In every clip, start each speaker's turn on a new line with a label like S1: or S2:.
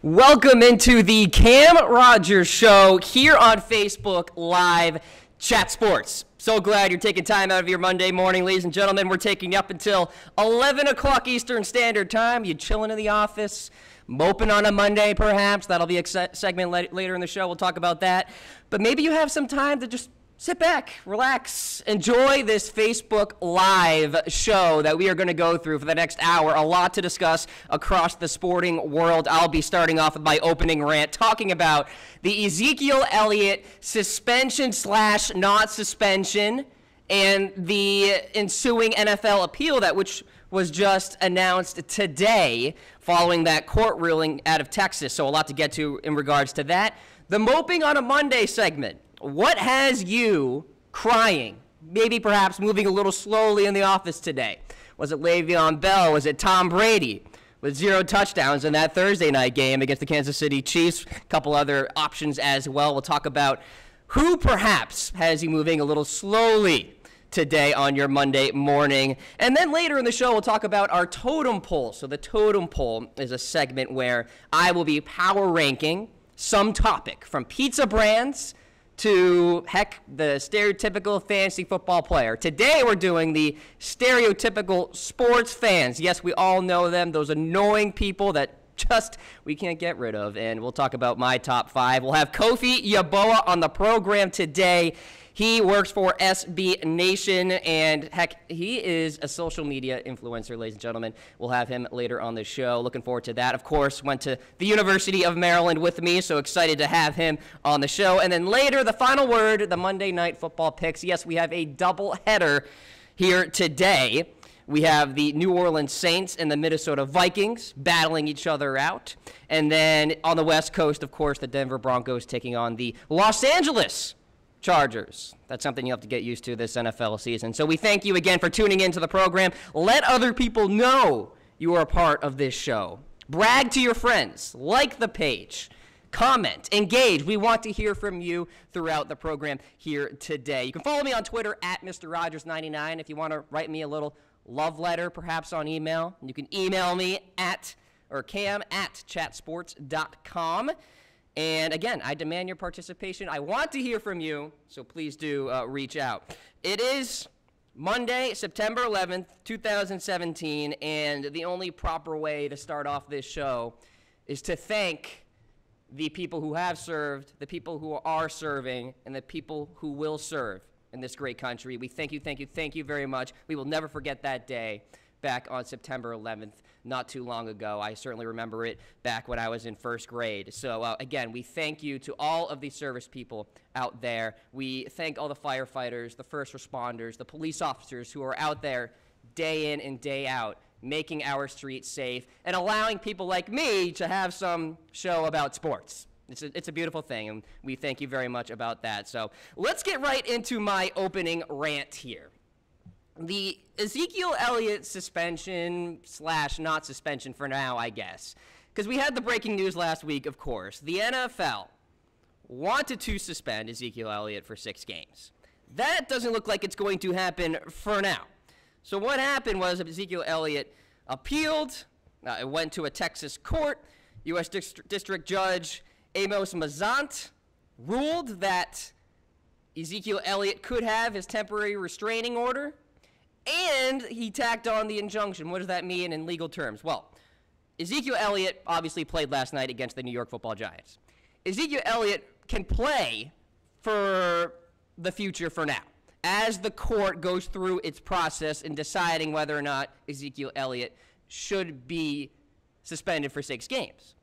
S1: Welcome into the Cam Rogers Show here on Facebook Live Chat Sports. So glad you're taking time out of your Monday morning, ladies and gentlemen. We're taking you up until 11 o'clock Eastern Standard Time. You chilling in the office, moping on a Monday perhaps. That'll be a segment later in the show. We'll talk about that. But maybe you have some time to just sit back, relax, enjoy this Facebook Live show that we are going to go through for the next hour. A lot to discuss across the sporting world. I'll be starting off with my opening rant talking about the Ezekiel Elliott suspension/not suspension and the ensuing NFL appeal which was just announced today following that court ruling out of Texas. So a lot to get to in regards to that. The Moping on a Monday segment. What has you crying, maybe perhaps moving a little slowly in the office today? Was it Le'Veon Bell? Was it Tom Brady with 0 touchdowns in that Thursday night game against the Kansas City Chiefs? A couple other options as well. We'll talk about who perhaps has you moving a little slowly today on your Monday morning. And then later in the show, we'll talk about our Totem Pole. So the Totem Pole is a segment where I will be power ranking some topic from pizza brands to, the stereotypical fantasy football player. Today, we're doing the stereotypical sports fans. Yes, we all know them, those annoying people that we can't get rid of. And we'll talk about my top 5. We'll have Kofie Yeboah on the program today. He works for SB Nation, and he is a social media influencer, ladies and gentlemen. We'll have him later on the show. Looking forward to that. Of course, went to the University of Maryland with me, so excited to have him on the show. And then later, the final word, the Monday Night Football picks. Yes, we have a double header here today. We have the New Orleans Saints and the Minnesota Vikings battling each other out. And then on the West Coast, of course, the Denver Broncos taking on the Los Angeles Chargers. That's something you have to get used to this NFL season. So we thank you again for tuning into the program. Let other people know you are a part of this show. Brag to your friends. Like the page. Comment. Engage. We want to hear from you throughout the program here today. You can follow me on Twitter at Mr. Rogers99 if you want to write me a little love letter, perhaps on email. You can email me cam@chatsports.com. And again, I demand your participation. I want to hear from you, so please do reach out. It is Monday, September 11th, 2017, and the only proper way to start off this show is to thank the people who have served, the people who are serving, and the people who will serve in this great country. We thank you, thank you, thank you very much. We will never forget that day back on September 11th, not too long ago. I certainly remember it back when I was in first grade. So again, we thank you to all of the service people out there. We thank all the firefighters, the first responders, the police officers who are out there day in and day out, making our streets safe and allowing people like me to have some show about sports. It's a beautiful thing, and we thank you very much about that. So let's get right into my opening rant here. The Ezekiel Elliott suspension/not suspension for now, I guess, because we had the breaking news last week, of course. The NFL wanted to suspend Ezekiel Elliott for 6 games. That doesn't look like it's going to happen for now. So what happened was Ezekiel Elliott appealed. It went to a Texas court. U.S. District Judge Amos Mazant ruled that Ezekiel Elliott could have his temporary restraining order. And he tacked on the injunction. What does that mean in legal terms? Well, Ezekiel Elliott obviously played last night against the New York Football Giants. Ezekiel Elliott can play for the future for now, as the court goes through its process in deciding whether or not Ezekiel Elliott should be suspended for 6 games.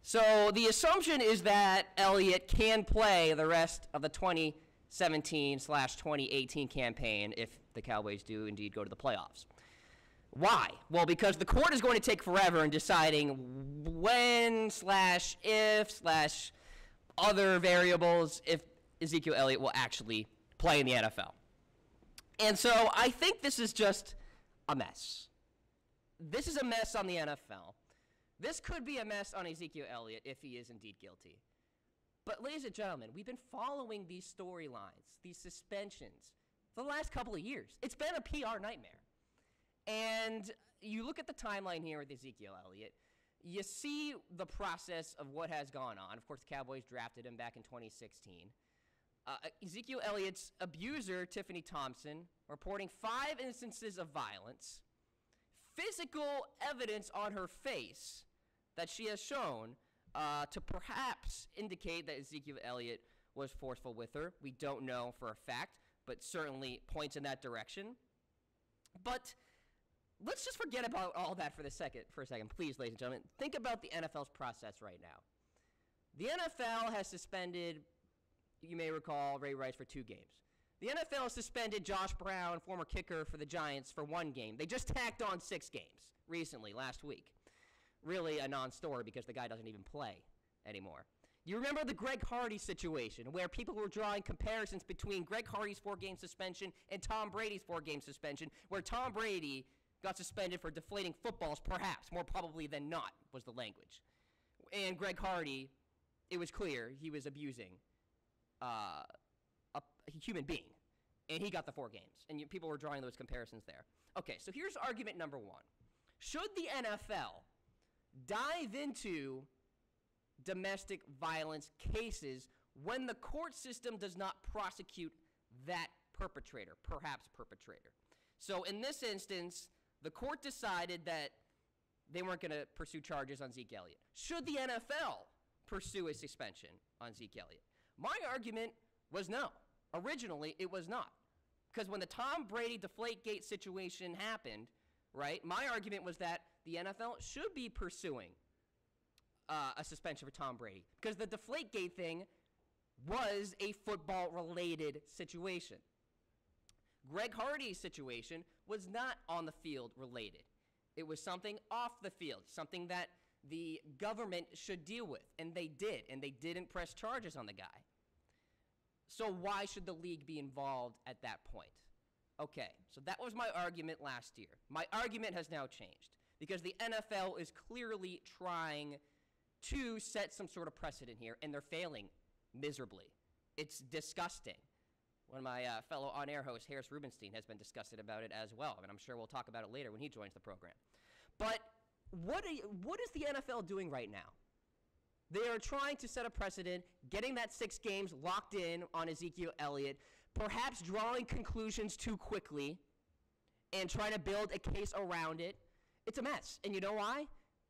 S1: So the assumption is that Elliott can play the rest of the 2017/2018 campaign if the Cowboys do indeed go to the playoffs. Why? Well, because the court is going to take forever in deciding when/if/other variables if Ezekiel Elliott will actually play in the NFL. And so I think this is just a mess. This is a mess on the NFL. This could be a mess on Ezekiel Elliott if he is indeed guilty. But ladies and gentlemen, we've been following these storylines, these suspensions, for the last couple of years. It's been a PR nightmare. And you look at the timeline here with Ezekiel Elliott. you see the process of what has gone on. Of course, the Cowboys drafted him back in 2016. Ezekiel Elliott's abuser, Tiffany Thompson, reporting 5 instances of violence, physical evidence on her face that she has shown to perhaps indicate that Ezekiel Elliott was forceful with her. We don't know for a fact, but certainly points in that direction. But let's just forget about all that for a second, please, ladies and gentlemen. Think about the NFL's process right now. The NFL has suspended, you may recall, Ray Rice for 2 games. The NFL suspended Josh Brown, former kicker for the Giants, for 1 game. They just tacked on 6 games recently, last week. Really a non-story because the guy doesn't even play anymore. You remember the Greg Hardy situation where people were drawing comparisons between Greg Hardy's 4-game suspension and Tom Brady's 4-game suspension, where Tom Brady got suspended for deflating footballs, perhaps, more probably than not, was the language. And Greg Hardy, it was clear he was abusing a human being, and he got the 4 games. And people were drawing those comparisons there. Okay, so here's argument number 1. Should the NFL dive into domestic violence cases when the court system does not prosecute that perpetrator, perhaps perpetrator? So in this instance, the court decided that they weren't going to pursue charges on Zeke Elliott. Should the NFL pursue a suspension on Zeke Elliott? My argument was no. Originally, it was not. Because when the Tom Brady Deflategate situation happened, right, my argument was that the NFL should be pursuing a suspension for Tom Brady. Because the Deflategate thing was a football-related situation. Greg Hardy's situation was not on the field related. It was something off the field, something that the government should deal with, and they did, and they didn't press charges on the guy. So why should the league be involved at that point? Okay, so that was my argument last year. My argument has now changed because the NFL is clearly trying to set some sort of precedent here, and they're failing miserably. It's disgusting. One of my fellow on-air hosts, Harris Rubenstein, has been disgusted about it as well, and I'm sure we'll talk about it later when he joins the program. But what is the NFL doing right now? They are trying to set a precedent, getting that 6 games locked in on Ezekiel Elliott, perhaps drawing conclusions too quickly, and trying to build a case around it. It's a mess. And you know why?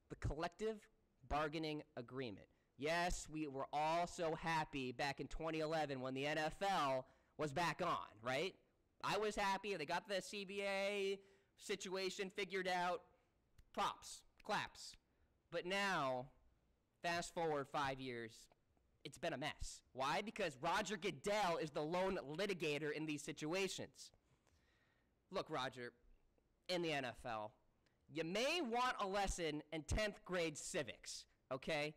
S1: The collective bargaining agreement. Yes, we were all so happy back in 2011 when the NFL was back on, right? I was happy. They got the CBA situation figured out. Props, claps. But now, fast forward 5 years, it's been a mess. Why? Because Roger Goodell is the lone litigator in these situations. Look, Roger, in the NFL, you may want a lesson in 10th grade civics, okay?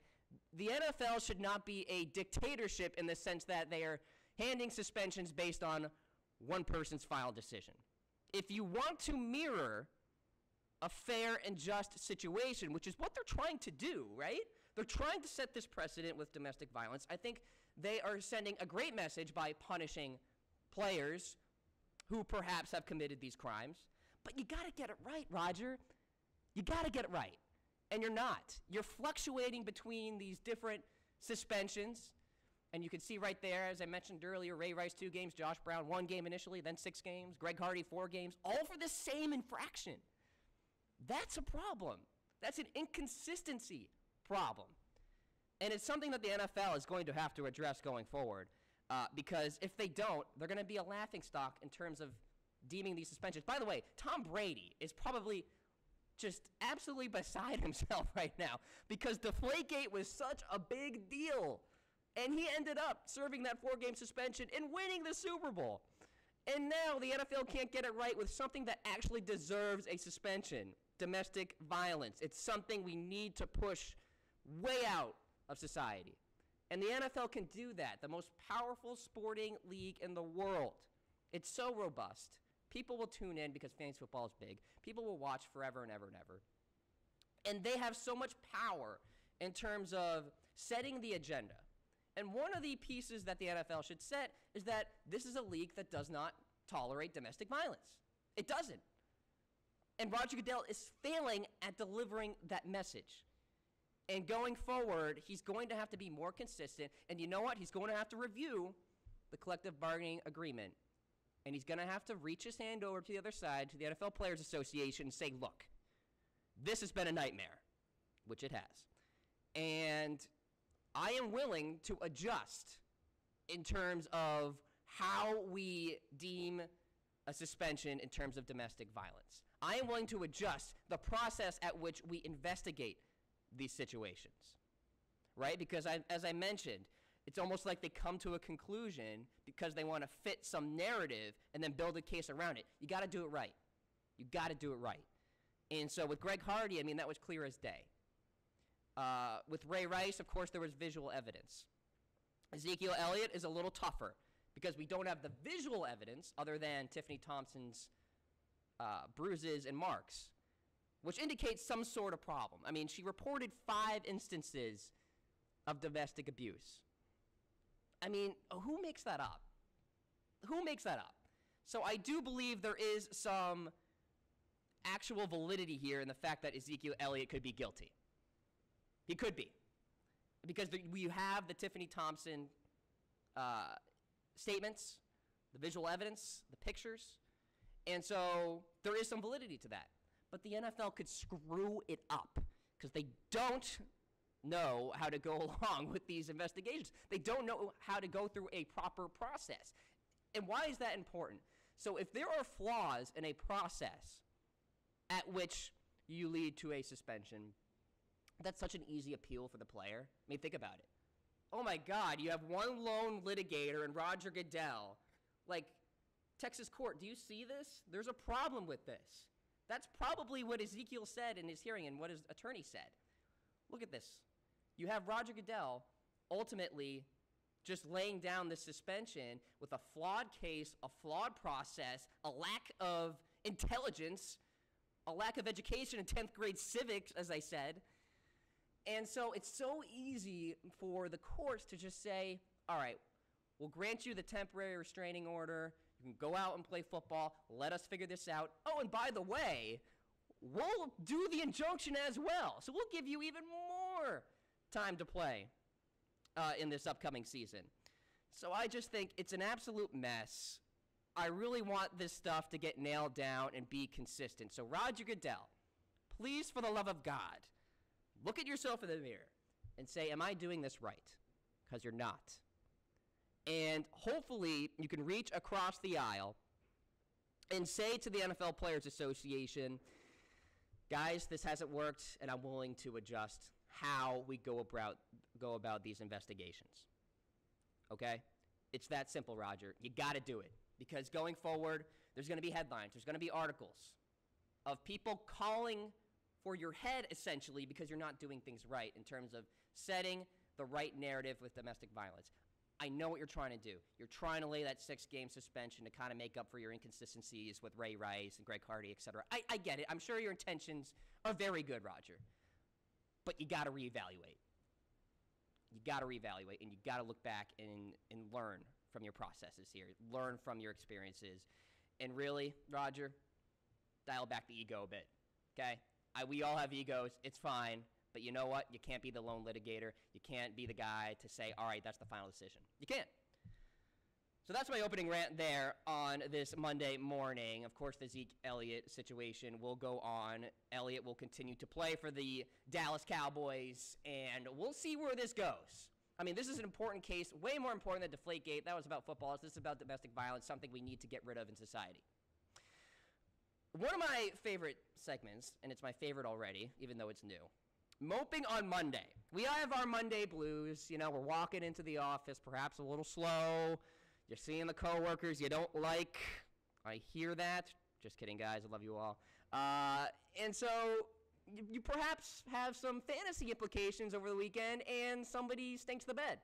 S1: The NFL should not be a dictatorship in the sense that they are handing suspensions based on one person's final decision. If you want to mirror a fair and just situation, which is what they're trying to do, right? They're trying to set this precedent with domestic violence. I think they are sending a great message by punishing players who perhaps have committed these crimes. But you got to get it right, Roger. You got to get it right. And you're not. You're fluctuating between these different suspensions. And you can see right there, as I mentioned earlier, Ray Rice 2 games, Josh Brown 1 game initially, then 6 games, Greg Hardy 4 games, all for the same infraction. That's a problem. That's an inconsistency problem. And it's something that the NFL is going to have to address going forward because if they don't, they're going to be a laughingstock in terms of deeming these suspensions. By the way, Tom Brady is probably just absolutely beside himself right now because Deflategate was such a big deal. And he ended up serving that 4-game suspension and winning the Super Bowl. And now the NFL can't get it right with something that actually deserves a suspension. Domestic violence. It's something we need to push way out of society. And the NFL can do that. The most powerful sporting league in the world. It's so robust. People will tune in because fantasy football is big. People will watch forever and ever and ever. And they have so much power in terms of setting the agenda. And one of the pieces that the NFL should set is that this is a league that does not tolerate domestic violence. It doesn't. And Roger Goodell is failing at delivering that message. And going forward, he's going to have to be more consistent. And you know what? He's going to have to review the collective bargaining agreement. And he's going to have to reach his hand over to the other side, to the NFL Players Association, and say, look, this has been a nightmare, which it has. And I am willing to adjust in terms of how we deem a suspension in terms of domestic violence. I am willing to adjust the process at which we investigate these situations, right? Because as I mentioned, it's almost like they come to a conclusion because they want to fit some narrative and then build a case around it. You got to do it right. You got to do it right. And so with Greg Hardy, I mean, that was clear as day. With Ray Rice, of course, there was visual evidence. Ezekiel Elliott is a little tougher because we don't have the visual evidence other than Tiffany Thompson's bruises and marks, which indicates some sort of problem. I mean, she reported 5 instances of domestic abuse. I mean, who makes that up? Who makes that up? So I do believe there is some actual validity here in the fact that Ezekiel Elliott could be guilty. He could be. Because we have the Tiffany Thompson statements, the visual evidence, the pictures, and so there is some validity to that. But the NFL could screw it up because they don't know how to go along with these investigations. They don't know how to go through a proper process. And why is that important? So if there are flaws in a process at which you lead to a suspension, that's such an easy appeal for the player. I mean, think about it. Oh, my God, you have one lone litigator and Roger Goodell. Like, Texas court, do you see this? There's a problem with this. That's probably what Ezekiel said in his hearing and what his attorney said. Look at this. You have Roger Goodell ultimately just laying down the suspension with a flawed case, a flawed process, a lack of intelligence, a lack of education in 10th grade civics, as I said. And so it's so easy for the courts to just say, all right, we'll grant you the temporary restraining order. You can go out and play football. Let us figure this out. Oh, and by the way, we'll do the injunction as well. So we'll give you even more time to play in this upcoming season. So I just think it's an absolute mess. I really want this stuff to get nailed down and be consistent. So Roger Goodell, please, for the love of God, look at yourself in the mirror and say, am I doing this right? Because you're not. And hopefully you can reach across the aisle and say to the NFL Players Association, guys, this hasn't worked, and I'm willing to adjust how we go about these investigations. Okay? It's that simple, Roger. You got to do it. Because going forward, there's going to be headlines. There's going to be articles of people calling for your head, essentially, because you're not doing things right in terms of setting the right narrative with domestic violence. I know what you're trying to do. You're trying to lay that 6-game suspension to kind of make up for your inconsistencies with Ray Rice and Greg Hardy, et cetera. I get it. I'm sure your intentions are very good, Roger. But you got to reevaluate. You got to reevaluate, and you got to look back and learn from your processes here. Learn from your experiences. And really, Roger, dial back the ego a bit, okay? We all have egos. It's fine. But you know what? You can't be the lone litigator. You can't be the guy to say, all right, that's the final decision. You can't. So that's my opening rant there on this Monday morning. Of course, the Zeke Elliott situation will go on. Elliott will continue to play for the Dallas Cowboys, and we'll see where this goes. I mean, this is an important case, way more important than Deflategate. That was about football. This is about domestic violence, something we need to get rid of in society. One of my favorite segments, and it's my favorite already, even though it's new, Moping on Monday. We all have our Monday blues. You know, we're walking into the office, perhaps a little slow. You're seeing the coworkers you don't like. I hear that. Just kidding, guys. I love you all. And so you perhaps have some fantasy implications over the weekend, and somebody stinks the bed.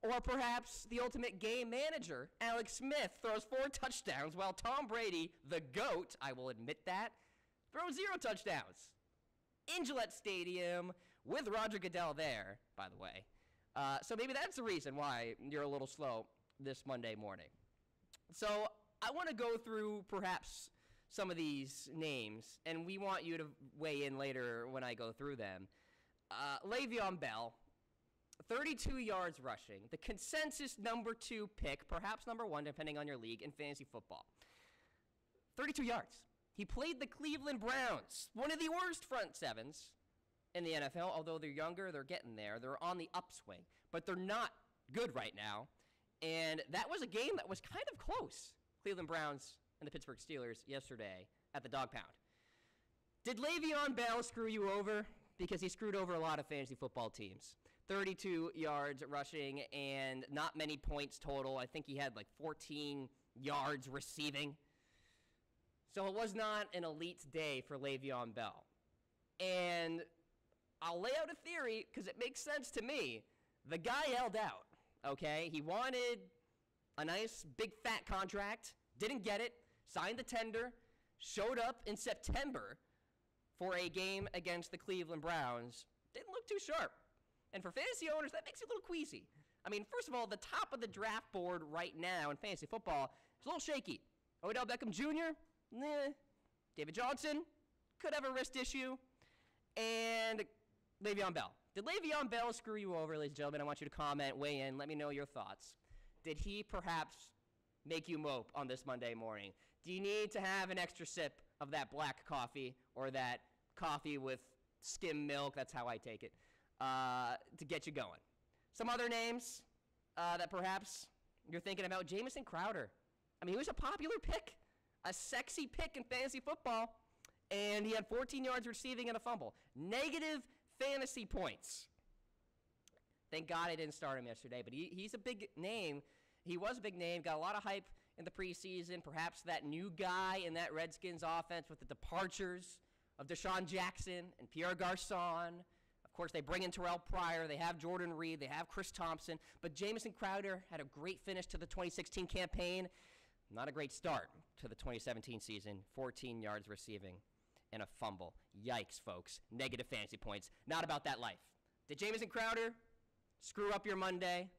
S1: Or perhaps the ultimate game manager, Alex Smith, throws 4 touchdowns, while Tom Brady, the GOAT, I will admit that, throws 0 touchdowns. In Gillette Stadium, with Roger Goodell there, by the way. So maybe that's the reason why you're a little slow this Monday morning. So I want to go through perhaps some of these names, and we want you to weigh in later when I go through them. Le'Veon Bell, 32 yards rushing, the consensus number 2 pick, perhaps number 1, depending on your league, in fantasy football. 32 yards. He played the Cleveland Browns, one of the worst front sevens in the NFL. Although they're younger, they're getting there. They're on the upswing, but they're not good right now. And that was a game that was kind of close. Cleveland Browns and the Pittsburgh Steelers yesterday at the Dog Pound. Did Le'Veon Bell screw you over? Because he screwed over a lot of fantasy football teams. 32 yards rushing and not many points total. I think he had like 14 yards receiving. So it was not an elite day for Le'Veon Bell. And I'll lay out a theory because it makes sense to me. The guy held out, okay? He wanted a nice big fat contract, didn't get it, signed the tender, showed up in September for a game against the Cleveland Browns. Didn't look too sharp. And for fantasy owners, that makes you a little queasy. I mean, first of all, the top of the draft board right now in fantasy football is a little shaky. Odell Beckham Jr., nah. David Johnson could have a wrist issue. And Le'Veon Bell. Did Le'Veon Bell screw you over, ladies and gentlemen? I want you to comment, weigh in, let me know your thoughts. Did he perhaps make you mope on this Monday morning? Do you need to have an extra sip of that black coffee or that coffee with skim milk? That's how I take it, to get you going. Some other names that perhaps you're thinking about. Jamison Crowder. I mean, he was a popular pick, a sexy pick in fantasy football, and he had 14 yards receiving and a fumble. Negative fantasy points. Thank God I didn't start him yesterday, but he's a big name. He was a big name, got a lot of hype in the preseason. Perhaps that new guy in that Redskins offense with the departures of Deshaun Jackson and Pierre Garçon. Of course, they bring in Terrell Pryor. They have Jordan Reed. They have Chris Thompson. But Jamison Crowder had a great finish to the 2016 campaign. Not a great start to the 2017 season. 14 yards receiving and a fumble. Yikes, folks. Negative fantasy points. Not about that life. Did Jamison Crowder screw up your Monday?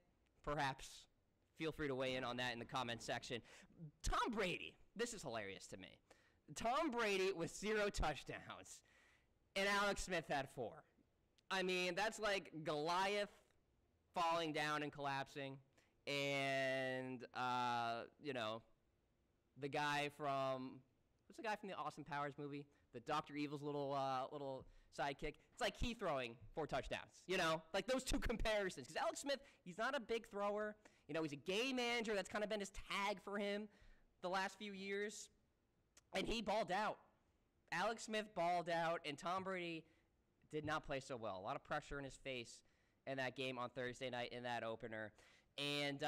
S1: Perhaps. Feel free to weigh in on that in the comments section. Tom Brady. This is hilarious to me. Tom Brady with 0 touchdowns, and Alex Smith had 4. I mean, that's like Goliath falling down and collapsing, and, the guy from, what's the guy from the Austin Powers movie? The Dr. Evil's little sidekick. It's like he throwing 4 touchdowns, like those two comparisons. Because Alex Smith, he's not a big thrower. He's a game manager. That's kind of been his tag for him the last few years. And he balled out. Alex Smith balled out, and Tom Brady did not play so well. A lot of pressure in his face in that game on Thursday night in that opener. And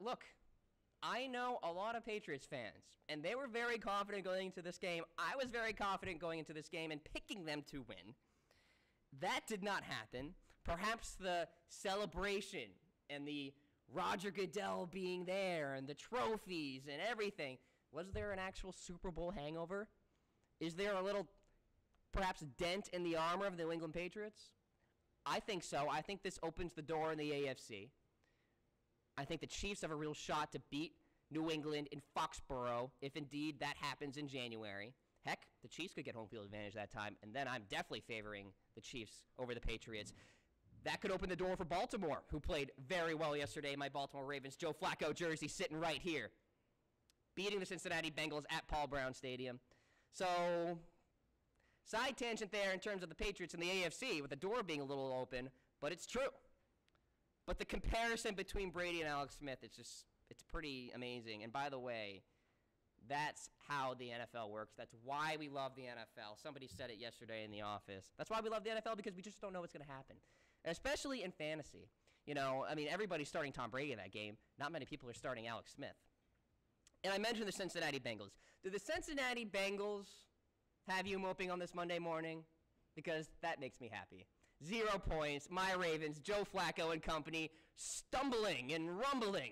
S1: look, I know a lot of Patriots fans, and they were very confident going into this game. I was very confident going into this game and picking them to win. That did not happen. Perhaps the celebration and the Roger Goodell being there and the trophies and everything. Was there an actual Super Bowl hangover? Is there a little, perhaps, dent in the armor of the New England Patriots? I think so. I think this opens the door in the AFC. I think the Chiefs have a real shot to beat New England in Foxborough, if indeed that happens in January. Heck, the Chiefs could get home field advantage that time, and then I'm definitely favoring the Chiefs over the Patriots. That could open the door for Baltimore, who played very well yesterday. My Baltimore Ravens, Joe Flacco jersey sitting right here, beating the Cincinnati Bengals at Paul Brown Stadium. So, side tangent there in terms of the Patriots and the AFC, with the door being a little open, but it's true. But the comparison between Brady and Alex Smith, it's pretty amazing. And by the way, that's how the NFL works. That's why we love the NFL. Somebody said it yesterday in the office. That's why we love the NFL, because we just don't know what's going to happen. And especially in fantasy. Everybody's starting Tom Brady in that game. Not many people are starting Alex Smith. And I mentioned the Cincinnati Bengals. Do the Cincinnati Bengals have you moping on this Monday morning? Because that makes me happy. 0 points. My Ravens, Joe Flacco and company, stumbling and rumbling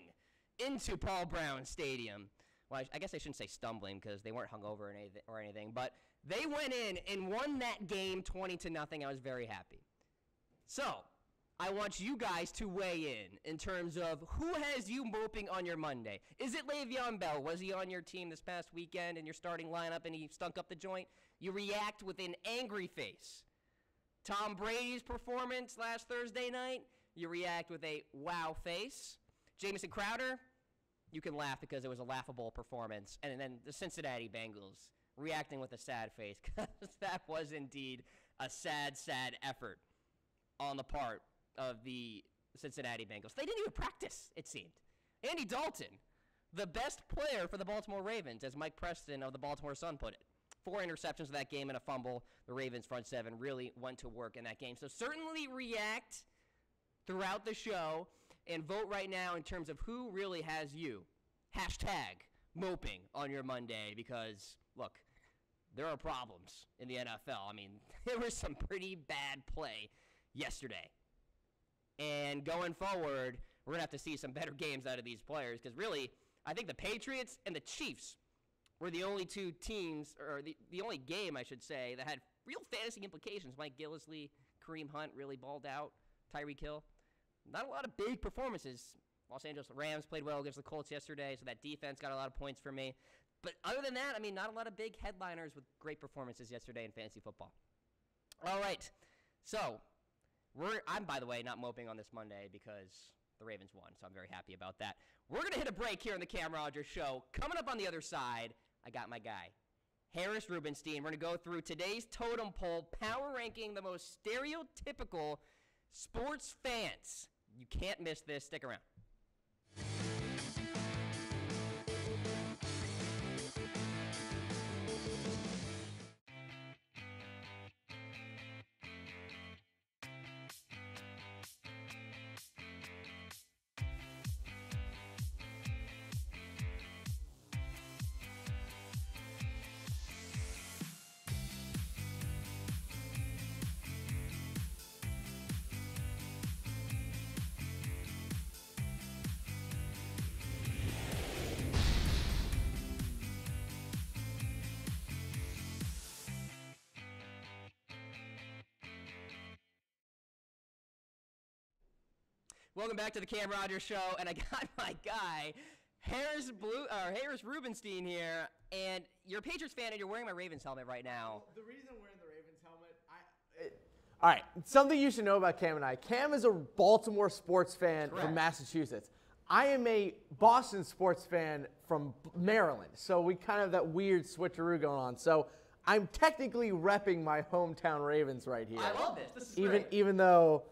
S1: into Paul Brown Stadium. Well, I guess I shouldn't say stumbling because they weren't hungover or anything, but they went in and won that game 20-0. I was very happy. So, I want you guys to weigh in terms of who has you moping on your Monday. Is it Le'Veon Bell? Was he on your team this past weekend in your starting lineup and he stunk up the joint? You react with an angry face Tom Brady's performance last Thursday night, you react with a wow face. Jamison Crowder, you can laugh because it was a laughable performance. And then the Cincinnati Bengals reacting with a sad face because that was indeed a sad, sad effort on the part of the Cincinnati Bengals. They didn't even practice, it seemed. Andy Dalton, the best player for the Baltimore Ravens, as Mike Preston of the Baltimore Sun put it. 4 interceptions in that game and a fumble. The Ravens' front seven really went to work in that game. So certainly react throughout the show and vote right now in terms of who really has you. Hashtag moping on your Monday because, look, there are problems in the NFL. I mean, there was some pretty bad play yesterday. And going forward, we're going to have to see some better games out of these players because really, I think the Patriots and the Chiefs were the only two teams, or the only game, I should say, that had real fantasy implications. Mike Gillislee, Kareem Hunt really balled out, Tyreek Hill. Not a lot of big performances. Los Angeles Rams played well against the Colts yesterday, so that defense got a lot of points for me. But other than that, I mean, not a lot of big headliners with great performances yesterday in fantasy football. All right, so I'm, by the way, not moping on this Monday because the Ravens won, so I'm very happy about that. We're going to hit a break here on the Cam Rogers Show. Coming up on the other side, I got my guy, Harris Rubenstein. We're going to go through today's Totem Pole, power ranking the most stereotypical sports fans. You can't miss this. Stick around. Welcome back to the Cam Rogers Show, and I got my guy, Harris Rubenstein here, and you're a Patriots fan, and you're wearing my Ravens helmet right now.
S2: Well, the reason I'm wearing the Ravens helmet, all right, something you should know about Cam and I. Cam is a Baltimore sports fan from Massachusetts. I am a Boston sports fan from Maryland, so we kind of have that weird switcheroo going on. So I'm technically repping my hometown Ravens right here.
S1: I love this. This is great.
S2: Even though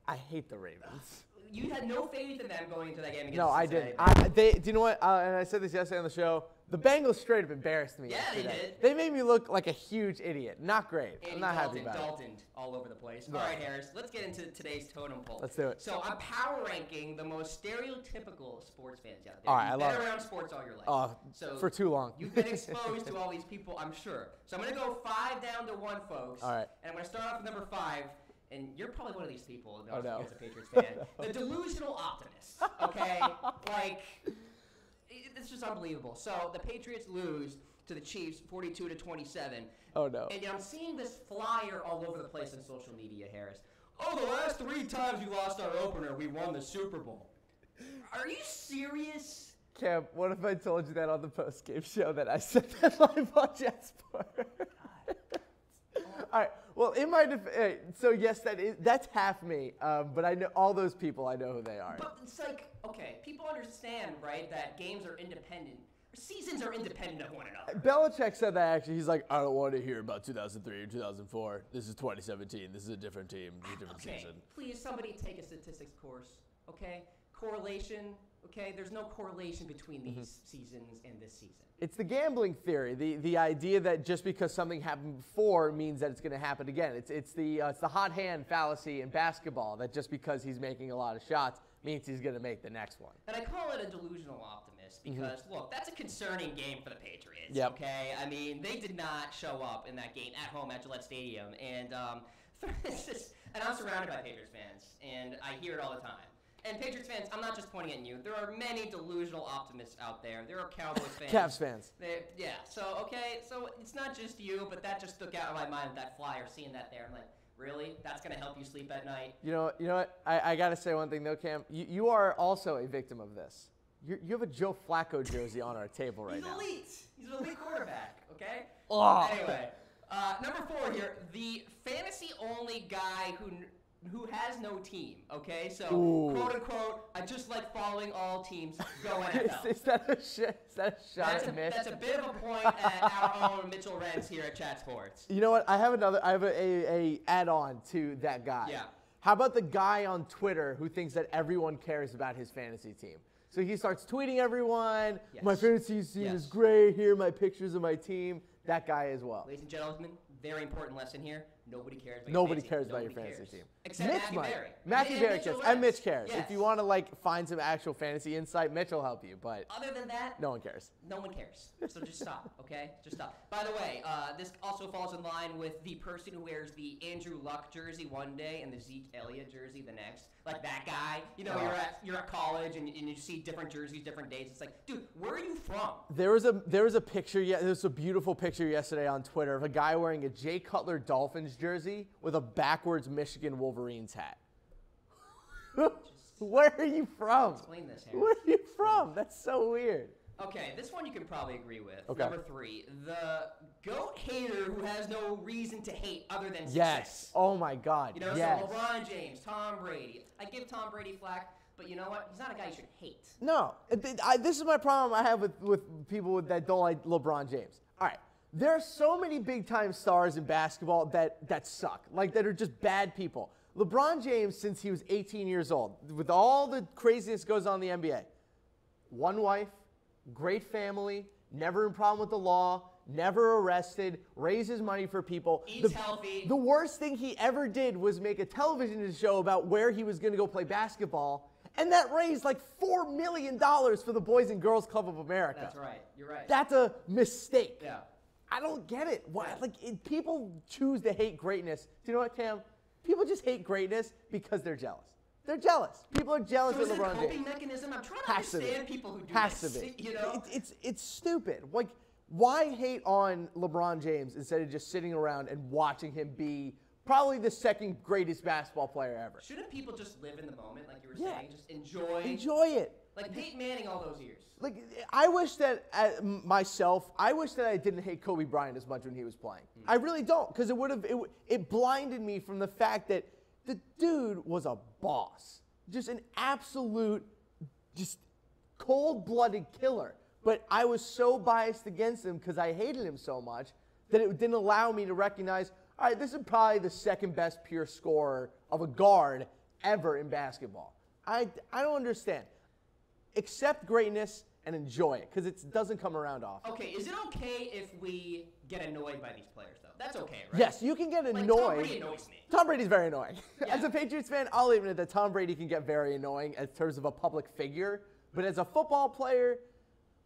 S2: I hate the Ravens.
S1: You had no faith in them going into that game against
S2: No, I
S1: Cincinnati.
S2: didn't. Do you know what? And I said this yesterday on the show. The Bengals straight up embarrassed me yesterday.
S1: They did.
S2: They made me look like a huge idiot. Not great. I'm not happy about
S1: Dalton all over the place. All right, Harris, let's get into today's Totem Pole.
S2: Let's do it.
S1: So I'm power ranking the most stereotypical sports fans out there.
S2: All right,
S1: You've
S2: I love
S1: been
S2: it.
S1: around sports all your life. So
S2: for too long.
S1: You've been exposed to all these people, I'm sure. So I'm going to go 5 down to 1, folks.
S2: All right. And
S1: I'm going to start off with number 5. And you're probably one of these people,
S2: Oh, no.
S1: as a Patriots fan. The Delusional Optimist, okay? Like, it's just unbelievable. So the Patriots lose to the Chiefs 42-27.
S2: Oh, no.
S1: And I'm seeing this flyer all over the place on social media, Harris. Oh, the last 3 times we lost our opener, we won the Super Bowl. Are you serious?
S2: Cam, what if I told you that on the post-game show that I said that live on JetSport? All right. Well, in my defense, so yes, that's half me. But I know all those people. I know who they are.
S1: But it's like, okay, people understand, right, that games are independent. Seasons are independent of one another.
S2: Belichick said that actually. He's like, I don't want to hear about 2003 or 2004. This is 2017. This is a different team, a different season.
S1: Please, somebody take a statistics course, okay? Correlation, okay? There's no correlation between these seasons and this season.
S2: It's the gambling theory, the idea that just because something happened before means that it's going to happen again. It's the hot hand fallacy in basketball, that just because he's making a lot of shots means he's going to make the next one.
S1: And I call it a delusional optimist because, look, that's a concerning game for the Patriots,
S2: Yep.
S1: okay? I mean, they did not show up in that game at home at Gillette Stadium. And and I'm surrounded by Patriots fans, and I hear it all the time. And Patriots fans, I'm not just pointing at you. There are many delusional optimists out there. There are Cowboys fans.
S2: Cavs fans.
S1: Yeah. So, okay. So it's not just you, but that just stuck out of my mind with that flyer, seeing that there. I'm like, really? That's going to help you sleep at night?
S2: You know what? I got to say one thing, though, Cam. You are also a victim of this. You have a Joe Flacco jersey on our table right now.
S1: He's elite. He's an elite quarterback, okay?
S2: Oh.
S1: Anyway. Number 4 here, the fantasy-only guy who has no team, okay? So, quote-unquote, I just like following all teams. Go NFL.
S2: Is that a shot at Mitch?
S1: That's a bit of a point at our own Mitchell Rents here at Chat Sports.
S2: You know what? I have a add-on to that guy.
S1: Yeah.
S2: How about the guy on Twitter who thinks that everyone cares about his fantasy team? So he starts tweeting everyone, my fantasy team is great, here are my pictures of my team. That guy as well.
S1: Ladies and gentlemen, very important lesson here. Nobody cares about
S2: Nobody cares about your fantasy team.
S1: Except
S2: Mitch
S1: Matthew
S2: might.
S1: Berry.
S2: Matthew Berry cares. And Mitch cares.
S1: Yes.
S2: If you want to find some actual fantasy insight, Mitch will help you. But
S1: other than that,
S2: no one cares.
S1: No one cares. So just stop, okay? Just stop. By the way, this also falls in line with the person who wears the Andrew Luck jersey one day and the Zeke Elliott jersey the next. Like that guy. You know, you're at college and you see different jerseys, different dates. It's like, dude, where are you from?
S2: There was a picture. There was a beautiful picture yesterday on Twitter of a guy wearing a Jay Cutler Dolphins jersey with a backwards Michigan Wolverines hat. Where are you from?
S1: Explain this, Harris.
S2: Where are you from? That's so weird.
S1: Okay, this one you can probably agree with.
S2: Okay.
S1: Number 3, the GOAT hater who has no reason to hate other than success.
S2: Yes. Oh my God.
S1: You know,
S2: yes.
S1: so LeBron James, Tom Brady. I give Tom Brady flack, but you know what? He's not a guy you should hate.
S2: No. This is my problem I have with people that don't like LeBron James. All right. There are so many big-time stars in basketball that suck, that are just bad people. LeBron James, since he was 18 years old, with all the craziness goes on in the NBA, one wife, great family, never in problem with the law, never arrested, raises money for people.
S1: Eats healthy.
S2: The worst thing he ever did was make a television show about where he was going to go play basketball, and that raised $4 million for the Boys and Girls Club of America.
S1: That's right. You're right.
S2: That's a mistake.
S1: Yeah.
S2: I don't get it. Why? People choose to hate greatness. Do you know what, Cam? People just hate greatness because they're jealous. They're jealous. People are jealous of LeBron James.
S1: So is it a coping mechanism? I'm trying to understand people who do
S2: Has
S1: this.
S2: to be.
S1: You know?
S2: It's stupid. Why hate on LeBron James instead of just sitting around and watching him be probably the second greatest basketball player ever?
S1: Shouldn't people just live in the moment, like you were saying? Just enjoy.
S2: Enjoy it.
S1: Like Peyton Manning all those years.
S2: I wish that I wish that I didn't hate Kobe Bryant as much when he was playing. I really don't, because it blinded me from the fact that the dude was a boss. Just an absolute, just cold-blooded killer. But I was so biased against him because I hated him so much that it didn't allow me to recognize, all right, this is probably the second best pure scorer of a guard ever in basketball. I don't understand. Accept greatness and enjoy it, because it doesn't come around often.
S1: Okay, is it okay if we get annoyed by these players, though? That's okay, right?
S2: Yes, you can get annoyed.
S1: Tom Brady annoys me.
S2: Tom Brady's very annoying.
S1: Yeah.
S2: As a Patriots fan, I'll admit that Tom Brady can get very annoying in terms of a public figure. But as a football player,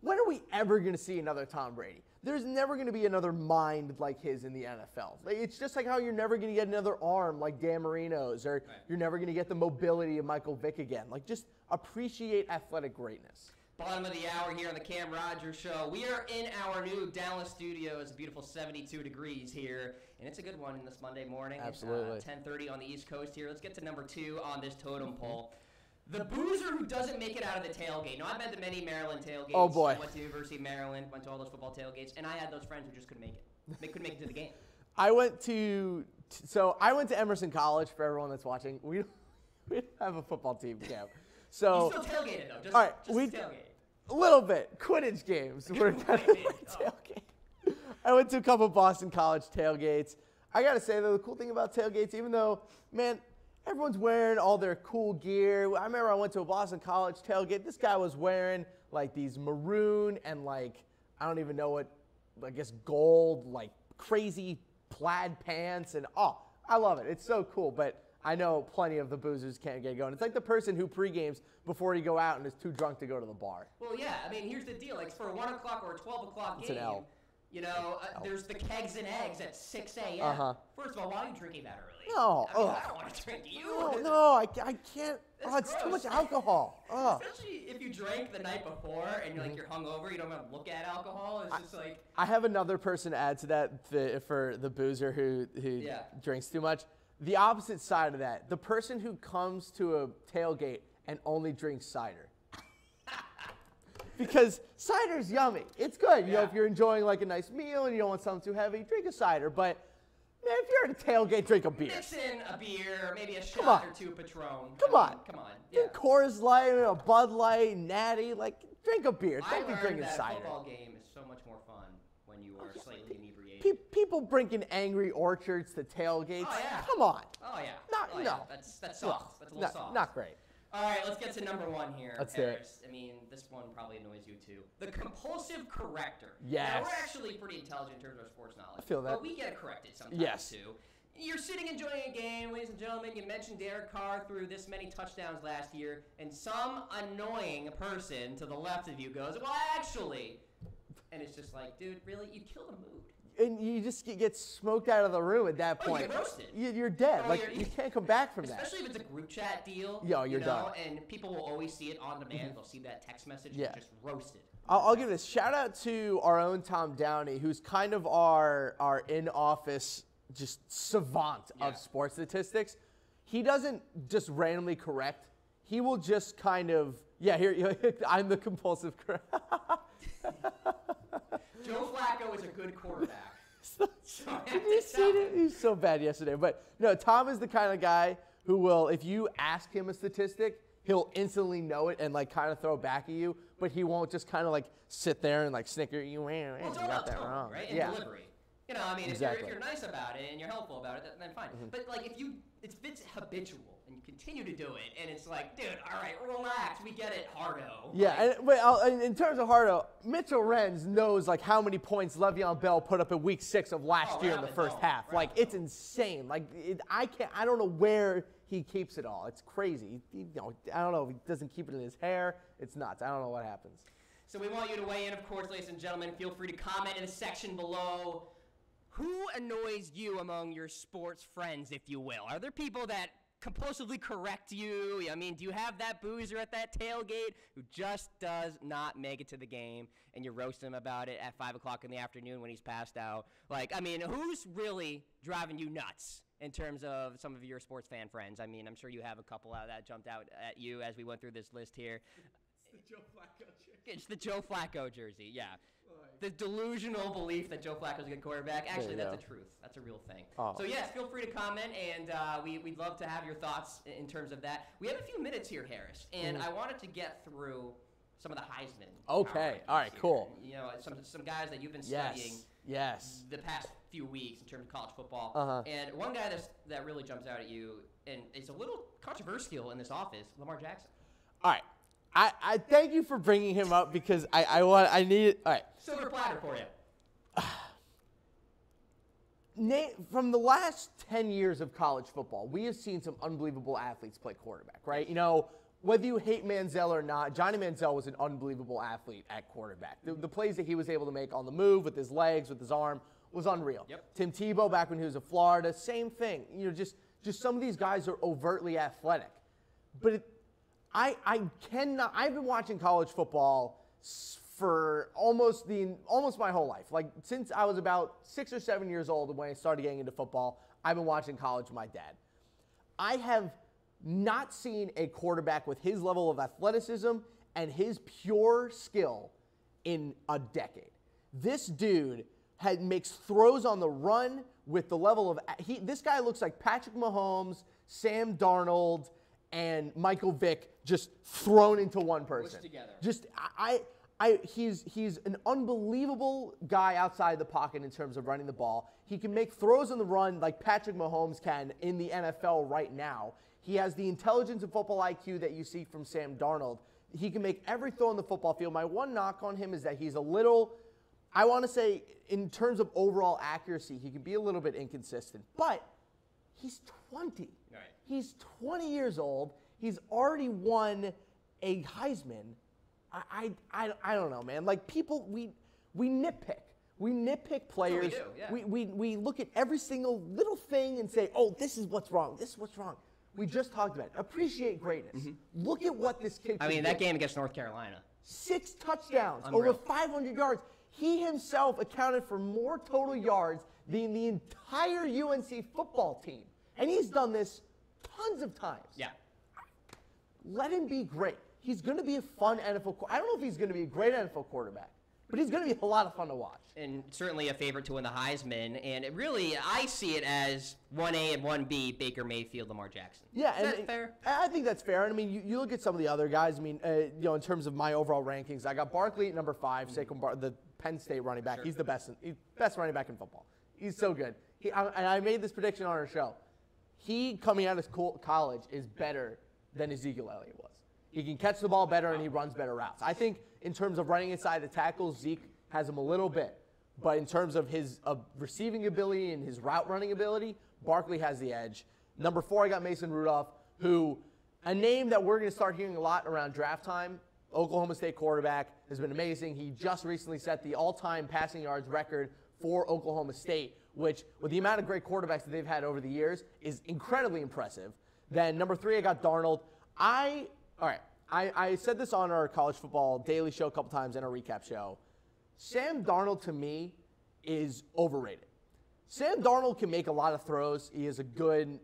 S2: when are we ever going to see another Tom Brady? There's never going to be another mind like his in the NFL. It's just like how you're never going to get another arm like Dan Marino's, or you're never going to get the mobility of Michael Vick again. Just appreciate athletic greatness.
S1: Bottom of the hour here on the Cam Rogers Show. We are in our new Dallas studio. It's a beautiful 72 degrees here, and it's a good one this Monday morning.
S2: Absolutely.
S1: 10:30 on the East Coast here. Let's get to number 2 on this totem pole. The boozer who doesn't make it out of the tailgate. Now, I've been to many Maryland tailgates.
S2: Oh, boy.
S1: I went to University of Maryland, went to all those football tailgates, and I had those friends who just couldn't make it. They couldn't make it to the game.
S2: I went to Emerson College, for everyone that's watching. We don't have a football team, Cam. So,
S1: you still tailgated, though.
S2: All right,
S1: we tailgated.
S2: A little bit. Quidditch games were kind of like tailgate. I went to a couple Boston College tailgates. I got to say, though, the cool thing about tailgates, even though, man, everyone's wearing all their cool gear. I remember I went to a Boston College tailgate. This guy was wearing, these maroon and, I don't even know what, I guess, gold, crazy plaid pants. And, I love it. It's so cool. But I know plenty of the boozers can't get going. It's like the person who pre-games before you go out and is too drunk to go to the bar.
S1: Well, yeah. I mean, here's the deal. For a 1 o'clock or a 12 o'clock game,
S2: an L.
S1: You know, there's the kegs and eggs at 6 a.m. First of all, why are you drinking that early?
S2: No.
S1: I don't want to drink you.
S2: No, I can't. It's too much alcohol.
S1: Especially if you drank the night before and you're hungover, you don't want to look at alcohol. It's just
S2: I have another person to add to that for the boozer who drinks too much. The opposite side of that, the person who comes to a tailgate and only drinks cider. because cider's yummy. It's good. You know, if you're enjoying like a nice meal and you don't want something too heavy, drink a cider. But man, if you're at a tailgate, drink a beer.
S1: Mix in a beer, maybe a shot or two Patron.
S2: Come on.
S1: Yeah.
S2: Coors Light, a Bud Light, Natty, like drink a beer. Don't be drinking
S1: that
S2: cider.
S1: A football game is so much more fun when you are slightly inebriated.
S2: People bringing Angry Orchards to tailgates.
S1: Oh, yeah.
S2: Come on.
S1: Oh, yeah.
S2: No.
S1: That's soft. That's a little soft.
S2: Not great.
S1: All right, let's get to number one here.
S2: Let's do it.
S1: I mean, this one probably annoys you too. The Compulsive Corrector.
S2: Yes.
S1: Now, we're actually pretty intelligent in terms of our sports knowledge.
S2: I feel that.
S1: But we get corrected sometimes too. You're sitting enjoying a game, ladies and gentlemen. You mentioned Derek Carr threw this many touchdowns last year, and some annoying person to the left of you goes, well, actually. And it's just like, dude, really? You killed a mood.
S2: And you just get smoked out of the room at that point.
S1: You get roasted.
S2: You're dead. You can't come back from that.
S1: Especially if it's a group chat deal.
S2: You're done.
S1: And people will always see it on demand. They'll see that text message and just roasted.
S2: I'll give this shout out to our own Tom Downey, who's kind of our in-office just savant of sports statistics. He doesn't just randomly correct. He will just kind of, here, I'm the compulsive corrector.
S1: Joe Flacco is a good quarterback.
S2: Did you see it? He was so bad yesterday. But no, Tom is the kind of guy who will, if you ask him a statistic, he'll instantly know it and like kind of throw it back at you. But he won't just kind of like sit there and like snicker you.
S1: Well, it's all about tone, right? And delivery. You know, I mean, if you're nice about it and you're helpful about it, then fine. But like if it's habitual and you continue to do it, and it's like, dude, all right, relax, we get it, Hardo.
S2: Yeah, and in terms of Hardo, Mitchell Renz knows like how many points Le'Veon Bell put up in Week 6 of last year in the first half. Like it's insane. Like I don't know where he keeps it all. It's crazy. I don't know if he doesn't keep it in his hair. It's nuts. I don't know what happens.
S1: So we want you to weigh in, of course, ladies and gentlemen. Feel free to comment in the section below. Who annoys you among your sports friends, if you will? Are there people that compulsively correct you? I mean, do you have that boozer at that tailgate who just does not make it to the game and you roast him about it at 5 o'clock in the afternoon when he's passed out? Like, I mean, who's really driving you nuts in terms of some of your sports fan friends? I mean, I'm sure you have a couple out that jumped out at you as we went through this list here.
S3: It's the Joe Flacco jersey.
S1: It's the Joe Flacco jersey, yeah. The delusional belief that Joe Flacco's a good quarterback. Actually, that's a truth. That's a real thing. Oh. So, yes, feel free to comment, and we'd love to have your thoughts in terms of that. We have a few minutes here, Harris, and I wanted to get through some of the Heisman.
S2: Okay. All right, cool.
S1: You know, some guys that you've been studying the past few weeks in terms of college football. And one guy that really jumps out at you, and it's a little controversial in this office, Lamar Jackson.
S2: All right. I thank you for bringing him up because I need it. All right.
S1: Silver platter for
S2: you. From the last 10 years of college football, we have seen some unbelievable athletes play quarterback, right? You know, whether you hate Manziel or not, Johnny Manziel was an unbelievable athlete at quarterback. The plays that he was able to make on the move with his legs, with his arm, was unreal.
S1: Yep.
S2: Tim Tebow back when he was at Florida, same thing. You know, just some of these guys are overtly athletic. But I've been watching college football for almost my whole life. Like since I was about 6 or 7 years old when I started getting into football, I've been watching college with my dad. I have not seen a quarterback with his level of athleticism and his pure skill in a decade. This dude makes throws on the run with the level of this guy looks like Patrick Mahomes, Sam Darnold, and Michael Vick just thrown into one person.
S1: Together.
S2: Just he's an unbelievable guy outside the pocket in terms of running the ball. He can make throws on the run like Patrick Mahomes can in the NFL right now. He has the intelligence and football IQ that you see from Sam Darnold. He can make every throw on the football field. My one knock on him is that he's a little, I want to say, in terms of overall accuracy, he can be a little bit inconsistent. But he's 20.
S1: Right.
S2: He's 20 years old. He's already won a Heisman. I don't know, man. Like people, we nitpick. We nitpick players.
S1: That's what we do, yeah.
S2: We look at every single little thing and say, oh, this is what's wrong. This is what's wrong. We just talked about it. Appreciate greatness. Look at what this kid can do.
S1: that game against North Carolina.
S2: 6 touchdowns,
S1: Unreal.
S2: over 500 yards. He himself accounted for more total yards than the entire UNC football team. And he's done this tons of times.
S1: Yeah.
S2: Let him be great. he's going to be a fun NFL. I don't know if he's going to be a great NFL quarterback, but he's going to be a lot of fun to watch.
S1: And certainly a favorite to win the Heisman. And I see it as 1A and 1B, Baker Mayfield, Lamar Jackson.
S2: Yeah,
S1: Is that fair?
S2: I think that's fair. And I mean, you look at some of the other guys. I mean, in terms of my overall rankings, I got Barkley at number 5, Saquon Barkley, the Penn State running back. Sure. He's the best running back in football. He's so good. And I made this prediction on our show. He, coming out of college, is better than Ezekiel Elliott was. He can catch the ball better and he runs better routes. I think in terms of running inside the tackles, Zeke has him a little bit. But in terms of his receiving ability and his route running ability, Barkley has the edge. Number 4, I got Mason Rudolph, who, a name that we're going to start hearing a lot around draft time. Oklahoma State quarterback, has been amazing. He just recently set the all-time passing yards record for Oklahoma State, which, with the amount of great quarterbacks that they've had over the years, is incredibly impressive. Then number 3, I got Darnold. I said this on our college football daily show a couple times and a recap show. Sam Darnold, to me, is overrated. Sam Darnold can make a lot of throws. He is a good,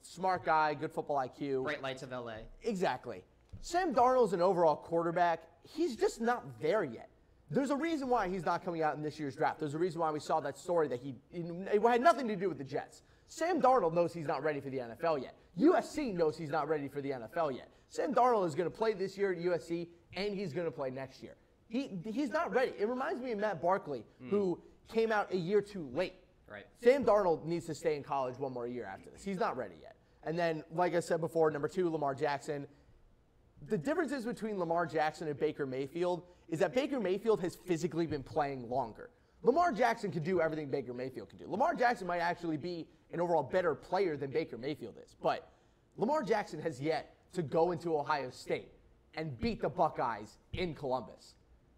S2: smart guy, good football IQ.
S1: Bright lights of L.A.
S2: Exactly. Sam Darnold's an overall quarterback. He's just not there yet. There's a reason why he's not coming out in this year's draft. There's a reason why we saw that story that it had nothing to do with the Jets. Sam Darnold knows he's not ready for the NFL yet. USC knows he's not ready for the NFL yet. Sam Darnold is going to play this year at USC, and he's going to play next year. He's not ready. It reminds me of Matt Barkley, who came out a year too late.
S1: Right.
S2: Sam Darnold needs to stay in college one more year after this. He's not ready yet. And then, like I said before, number 2, Lamar Jackson. The differences between Lamar Jackson and Baker Mayfield is that Baker Mayfield has physically been playing longer. Lamar Jackson can do everything Baker Mayfield can do. Lamar Jackson might actually be an overall better player than Baker Mayfield is. But Lamar Jackson has yet to go into Ohio State and beat the Buckeyes in Columbus.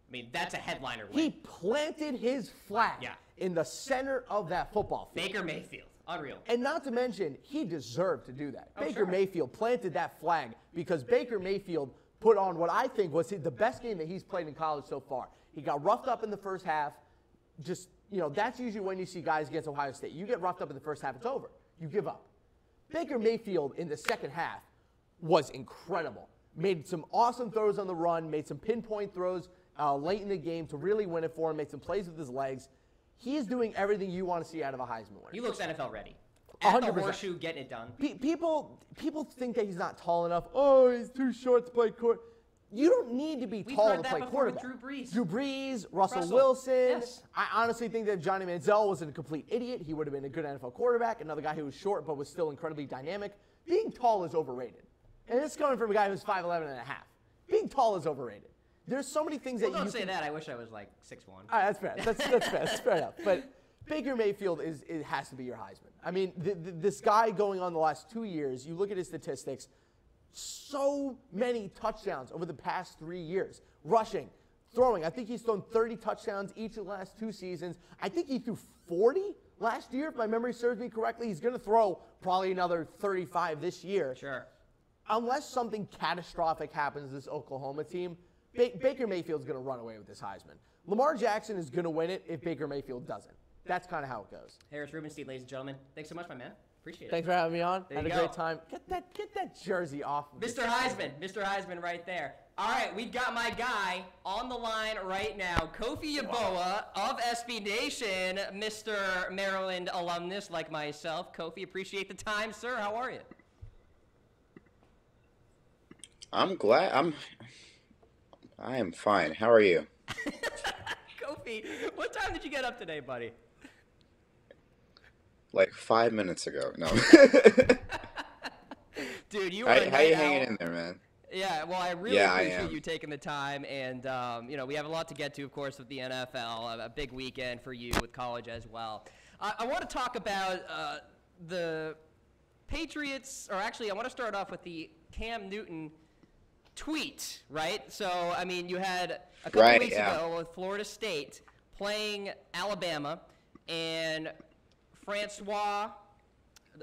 S1: I mean, that's a headliner win.
S2: He planted his flag in the center of that football field.
S1: Baker Mayfield. Unreal.
S2: And not to mention, he deserved to do that.
S1: Oh,
S2: Baker Mayfield planted that flag because Baker Mayfield put on what I think was the best game that he's played in college so far. He got roughed up in the first half. Just, that's usually when you see guys against Ohio State. You get roughed up in the first half, it's over. You give up. Baker Mayfield in the second half was incredible. Made some awesome throws on the run, made some pinpoint throws late in the game to really win it for him, made some plays with his legs. He is doing everything you want to see out of a Heisman winner.
S1: He looks NFL ready. At
S2: 100%.
S1: the horseshoe, getting it done.
S2: People think that he's not tall enough. Oh, he's too short to play quarterback. You don't need to be tall to play quarterback. Drew Brees, Russell Wilson.
S1: Yes.
S2: I honestly think that if Johnny Manziel was a complete idiot, he would have been a good NFL quarterback. Another guy who was short but was still incredibly dynamic. Being tall is overrated. And it's coming from a guy who's 5'11 and a half. Being tall is overrated. There's so many things that you
S1: don't say that. I wish I was like 6'1".
S2: All right, that's fair. That's fair. That's fair enough. But Baker Mayfield has to be your Heisman. I mean, this guy going on the last 2 years, you look at his statistics, so many touchdowns over the past 3 years. Rushing, throwing. I think he's thrown 30 touchdowns each of the last 2 seasons. I think he threw 40 last year, if my memory serves me correctly. He's going to throw probably another 35 this year.
S1: Sure.
S2: Unless something catastrophic happens to this Oklahoma team, Baker Mayfield's going to run away with this Heisman. Lamar Jackson is going to win it if Baker Mayfield doesn't. That's kind of how it goes.
S1: Harris Rubenstein, ladies and gentlemen. Thanks so much, my man. Appreciate it.
S2: Thanks for having me on.
S1: There
S2: Had a
S1: you go.
S2: great time. Get that jersey off.
S1: Mr. Heisman. Mr. Heisman right there. All right, we got my guy on the line right now, Kofie Yeboah of SB Nation, Mr. Maryland alumnus like myself. Kofie, appreciate the time, sir. How are you?
S4: I'm glad. I am fine. How are you?
S1: Kofie, what time did you get up today, buddy?
S4: Like 5 minutes ago. No.
S1: Dude, you were
S4: How you hanging in there, man?
S1: Yeah, well, I really appreciate you taking the time, and we have a lot to get to, of course, with the NFL, a big weekend for you with college as well. I want to talk about the Patriots, or actually, I want to start off with the Cam Newton tweet, right? So, I mean, you had a couple weeks ago with Florida State playing Alabama, and Francois,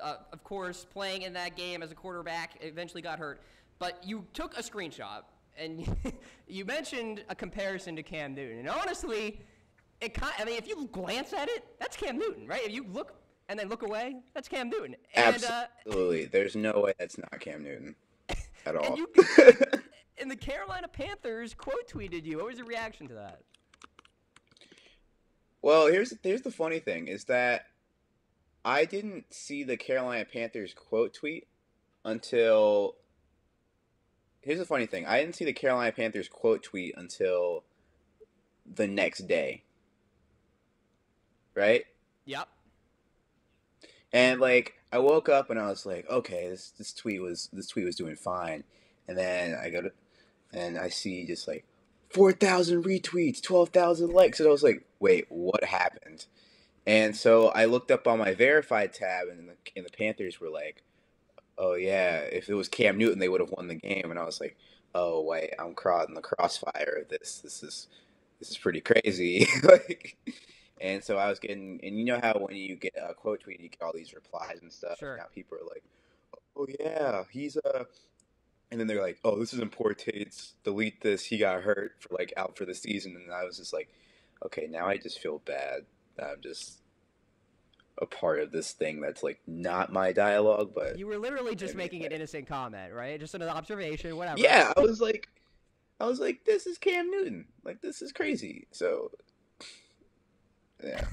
S1: of course, playing in that game as a quarterback, eventually got hurt. But you took a screenshot, and you mentioned a comparison to Cam Newton. And honestly, if you glance at it, that's Cam Newton, right? If you look and then look away, that's Cam Newton. And,
S4: absolutely. There's no way that's not Cam Newton at all.
S1: and the Carolina Panthers quote tweeted you. What was your reaction to that?
S4: Well, here's the funny thing is that I didn't see the Carolina Panthers quote tweet until. Here's the funny thing. I didn't see the Carolina Panthers quote tweet until the next day. Right?
S1: Yep.
S4: And like I woke up and I was like, okay, this tweet was doing fine. And then I go to and I see just like 4,000 retweets, 12,000 likes, and I was like, wait, what happened? And so I looked up on my verified tab, and the Panthers were like, oh yeah, if it was Cam Newton, they would have won the game. And I was like, oh wait, I'm caught in the crossfire of this. This is pretty crazy. Like, and so I was getting, and you know how when you get a quote tweet, you get all these replies and stuff.
S1: Sure.
S4: And now people are like, oh yeah, he's and then they're like, oh, this is in poor taste. Delete this. He got hurt for like out for the season. And I was just like, okay, now I just feel bad that I'm just a part of this thing that's like not my dialogue. But
S1: you were literally just making an innocent comment, right? Just an observation, whatever.
S4: Yeah, I was like, this is Cam Newton. Like, this is crazy. So, yeah.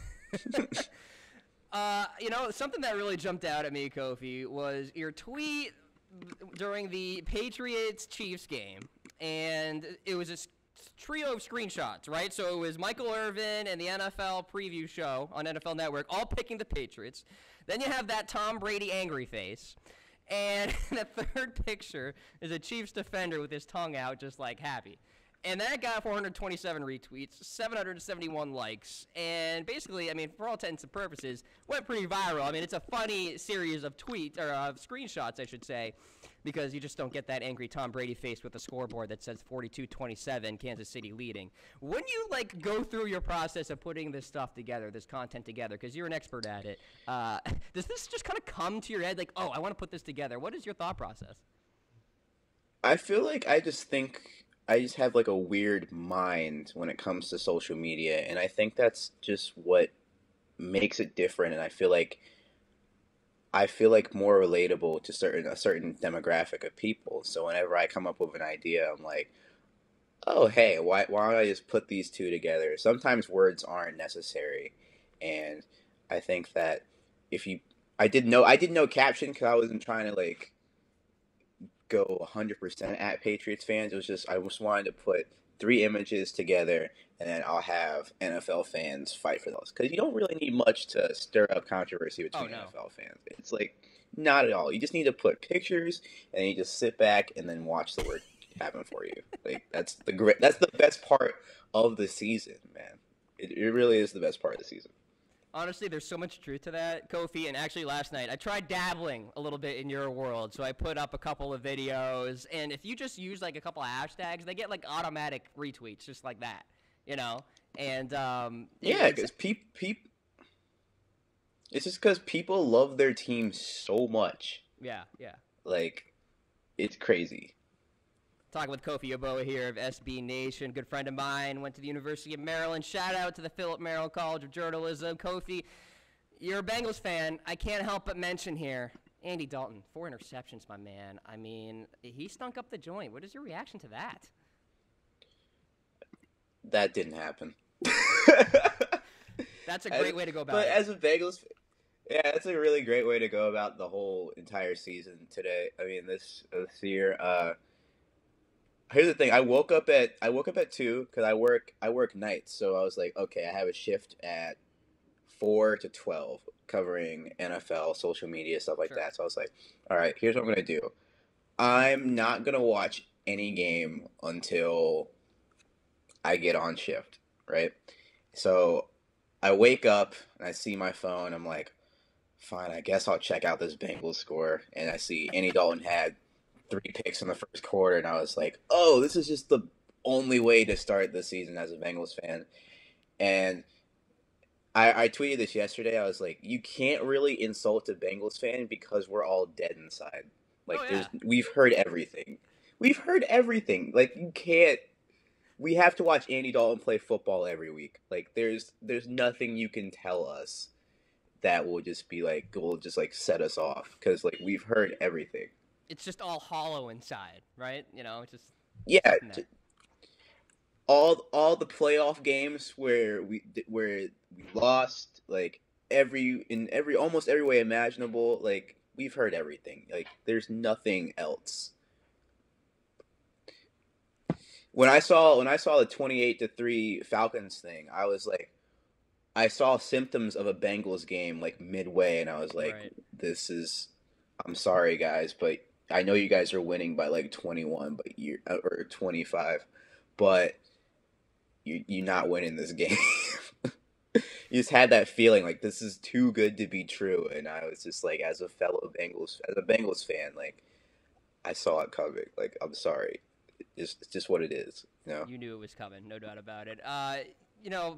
S1: Something that really jumped out at me, Kofie, was your tweet during the Patriots-Chiefs game, and it was a trio of screenshots, right? So it was Michael Irvin and the NFL preview show on NFL Network all picking the Patriots. Then you have that Tom Brady angry face. And the third picture is a Chiefs defender with his tongue out just like happy. And that got 427 retweets, 771 likes, and basically, I mean, for all intents and purposes, went pretty viral. I mean, it's a funny series of tweets, or of screenshots, I should say, because you just don't get that angry Tom Brady face with a scoreboard that says 42-27, Kansas City leading. When you, like, go through your process of putting this stuff together, this content together, because you're an expert at it, does this just kind of come to your head, like, oh, I want to put this together? What is your thought process?
S4: I feel like I just have like a weird mind when it comes to social media, and I think that's just what makes it different. And I feel like more relatable to a certain demographic of people. So whenever I come up with an idea, I'm like, oh hey, why don't I just put these two together? Sometimes words aren't necessary, and I think that I did no caption because I wasn't trying to like go 100% at Patriots fans. It was just I just wanted to put 3 images together, and then I'll have NFL fans fight for those, because you don't really need much to stir up controversy between NFL fans. It's like not at all. You just need to put pictures, and then you just sit back and then watch the work happen for you. Like that's the best part of the season, man. It really is the best part of the season.
S1: Honestly, there's so much truth to that, Kofie, and actually last night I tried dabbling a little bit in your world, so I put up a couple of videos, and if you just use like a couple of hashtags, they get like automatic retweets just like that, you know? And
S4: yeah, because it's just because people love their team so much.
S1: Yeah.
S4: Like, it's crazy.
S1: Talking with Kofie Yeboah here of SB Nation, good friend of mine, went to the University of Maryland. Shout out to the Philip Merrill College of Journalism. Kofie, you're a Bengals fan. I can't help but mention here, Andy Dalton, 4 interceptions, my man. I mean, he stunk up the joint. What is your reaction to that?
S4: That didn't happen.
S1: That's a great way to go about
S4: it.
S1: But
S4: as a Bengals, yeah, that's a really great way to go about the whole entire season today. I mean, this year. Here's the thing. I woke up at 2 because I work nights. So I was like, okay, I have a shift at 4 to 12 covering NFL, social media, stuff like that. So I was like, all right, here's what I'm gonna do. I'm not gonna watch any game until I get on shift, right? So I wake up and I see my phone. I'm like, fine, I guess I'll check out this Bengals score. And I see Andy Dalton had 3 picks in the first quarter, and I was like, oh, this is just the only way to start the season as a Bengals fan. And I tweeted this yesterday. I was like, you can't really insult a Bengals fan because we're all dead inside. Like, we've heard everything. Like, you can't. We have to watch Andy Dalton play football every week. Like, there's nothing you can tell us that will just set us off, because like we've heard everything.
S1: It's just all hollow inside, right? You know, it's just.
S4: Yeah,
S1: No.
S4: all the playoff games where we lost, like every almost every way imaginable, like we've heard everything. Like there's nothing else. When I saw the 28-3 Falcons thing, I was like, I saw symptoms of a Bengals game like midway, and I was like,
S1: Right.
S4: this is, I'm sorry guys, but I know you guys are winning by like 21, but you or 25, but you're not winning this game. You just had that feeling like this is too good to be true, and I was just like, as a Bengals fan, like I saw it coming. Like I'm sorry, it's just what it is, you know.
S1: You knew it was coming, no doubt about it.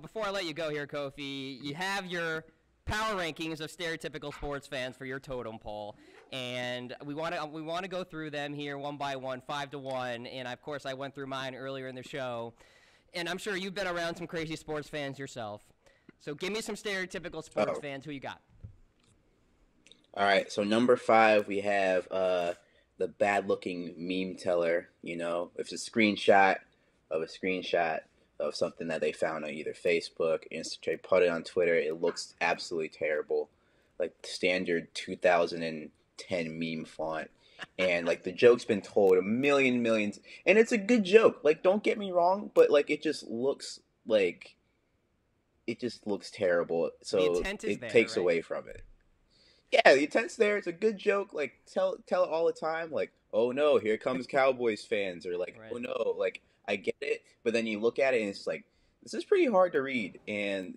S1: Before I let you go here, Kofie, you have your power rankings of stereotypical sports fans for your totem pole, and we want to go through them here one by one, 5-1. And of course, I went through mine earlier in the show, and I'm sure you've been around some crazy sports fans yourself. So give me some stereotypical sports fans. Who you got?
S4: All right, so number 5 we have the bad-looking meme teller. You know, it's a screenshot of something that they found on either Facebook, Instagram, put it on Twitter. It looks absolutely terrible, like standard 2010 meme font, and like the joke's been told a millions, and it's a good joke. Like, don't get me wrong, but like it just looks terrible.
S1: The
S4: So
S1: intent is
S4: it
S1: there,
S4: takes
S1: right?
S4: away from it. Yeah, the intent's there. It's a good joke. Like tell it all the time. Like, oh no, here comes Cowboys fans, or like,
S1: Right.
S4: oh no, like I get it. But then you look at it and it's like, this is pretty hard to read. And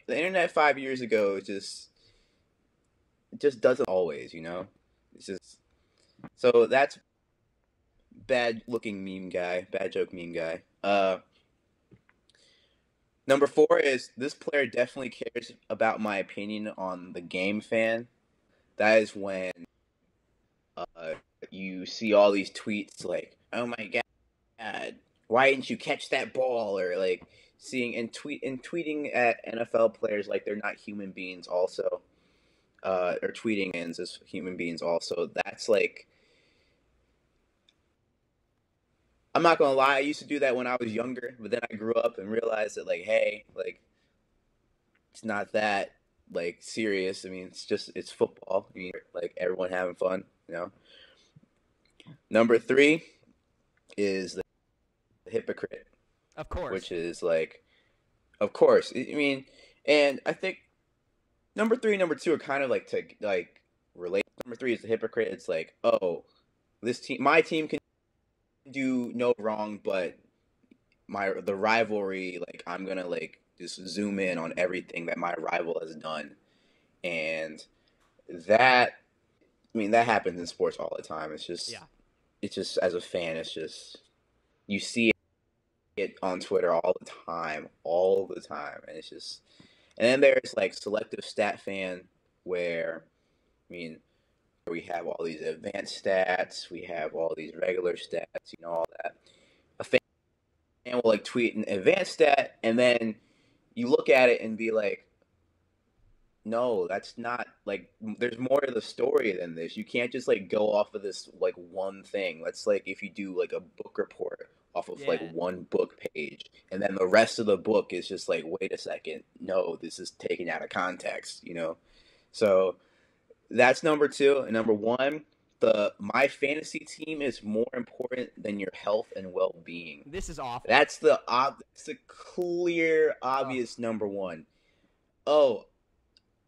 S4: the internet 5 years ago just doesn't always, you know. It's just so that's bad looking meme guy, bad joke meme guy. Number 4 is this player definitely cares about my opinion on the game fan. That is when uh, you see all these tweets like, "Oh my god, why didn't you catch that ball?" Or like seeing and tweeting at NFL players like they're not human beings, also, or tweeting fans as human beings. Also, that's like, I'm not gonna lie, I used to do that when I was younger, but then I grew up and realized that like, hey, like it's not that like serious. I mean, it's football. I mean, like everyone having fun, you know. Number 3 is the hypocrite,
S1: Of course.
S4: which is like, of course. I mean, and I think number 3 and number 2 are kind of like to like relate. Number 3 is the hypocrite. It's like, oh, my team can do no wrong, but the rivalry, like I'm gonna like just zoom in on everything that my rival has done, and that, I mean, that happens in sports all the time.
S1: Yeah.
S4: It's just as a fan, it's just you see it on Twitter all the time, and it's just, and then there's like selective stat fan where, I mean, we have all these advanced stats, we have all these regular stats, you know, all that. A fan will like tweet an advanced stat, and then you look at it and be like, no, that's not, like, there's more to the story than this. You can't just like go off of this like one thing. That's like if you do like a book report off of like
S1: Yeah.
S4: one book page, and then the rest of the book is just like, wait a second, no, this is taken out of context, you know. So that's number 2. And number 1, my fantasy team is more important than your health and well-being.
S1: This is awful.
S4: That's the clear, obvious number 1. Oh,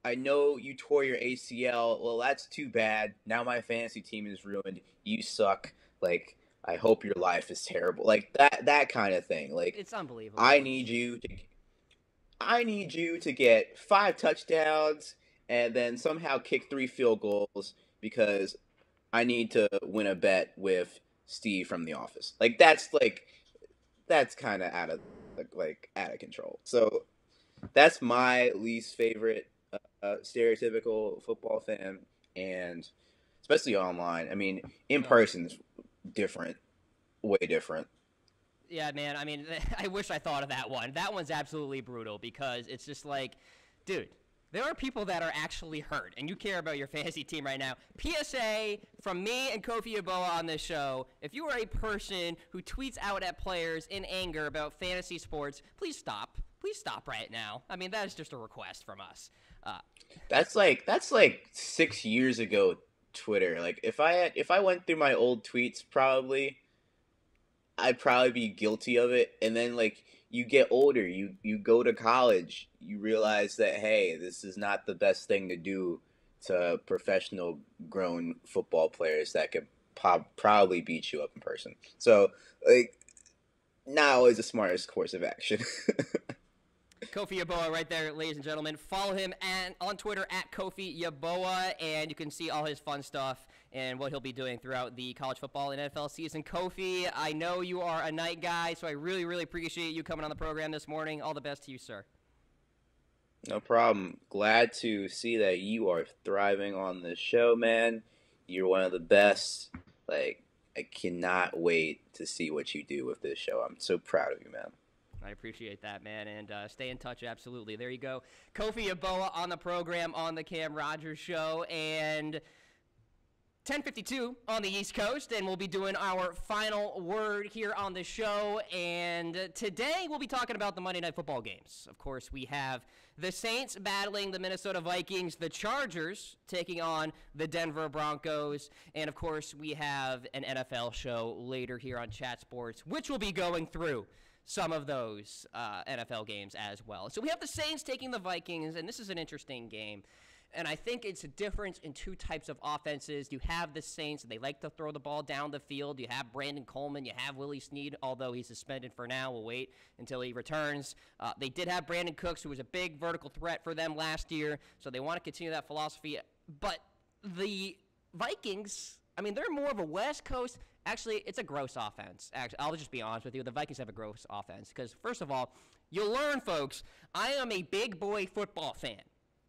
S4: I know you tore your ACL. Well, that's too bad. Now my fantasy team is ruined. You suck. Like, I hope your life is terrible. Like that kind of thing. Like,
S1: It's unbelievable.
S4: I need you to get 5 touchdowns and then somehow kick 3 field goals because I need to win a bet with Steve from The Office. Like that's kind of out of control. So that's my least favorite stereotypical football fan, and especially online. I mean, in person is different, way different.
S1: Yeah, man. I mean, I wish I thought of that one. That one's absolutely brutal because it's just like, dude, There are people that are actually hurt, and you care about your fantasy team right now. PSA from me and Kofie Yeboah on this show, if you are a person who tweets out at players in anger about fantasy sports, please stop. Please stop right now. I mean, that is just a request from us.
S4: That's like 6 years ago Twitter. Like if I went through my old tweets, I'd probably be guilty of it. And then like you get older, you go to college, you realize that, hey, this is not the best thing to do to professional grown football players that could probably beat you up in person. So like now is the smartest course of action.
S1: Kofie Yeboah right there, ladies and gentlemen. Follow him on Twitter at Kofie Yeboah, and you can see all his fun stuff and what he'll be doing throughout the college football and NFL season. Kofie, I know you are a night guy, so I really, really appreciate you coming on the program this morning. All the best to you, sir.
S4: No problem. Glad to see that you are thriving on this show, man. You're one of the best. Like, I cannot wait to see what you do with this show. I'm so proud of you, man.
S1: I appreciate that, man, and stay in touch, absolutely. There you go. Kofie Yeboah on the program on the Cam Rogers Show, and 10:52 on the East Coast, and we'll be doing our final word here on the show. And today we'll be talking about the Monday Night Football games. Of course, we have the Saints battling the Minnesota Vikings, the Chargers taking on the Denver Broncos, and of course we have an NFL show later here on Chat Sports, which will be going through some of those NFL games as well. So we have the Saints taking the Vikings, and this is an interesting game. And I think it's a difference in two types of offenses. You have the Saints, they like to throw the ball down the field. You have Brandon Coleman. You have Willie Snead, although he's suspended for now. We'll wait until he returns. They did have Brandon Cooks, who was a big vertical threat for them last year, so they want to continue that philosophy. But the Vikings, I mean, they're more of a West Coast. Actually, it's a gross offense. Actually, I'll just be honest with you. The Vikings have a gross offense because, first of all, you'll learn, folks, I am a big boy football fan.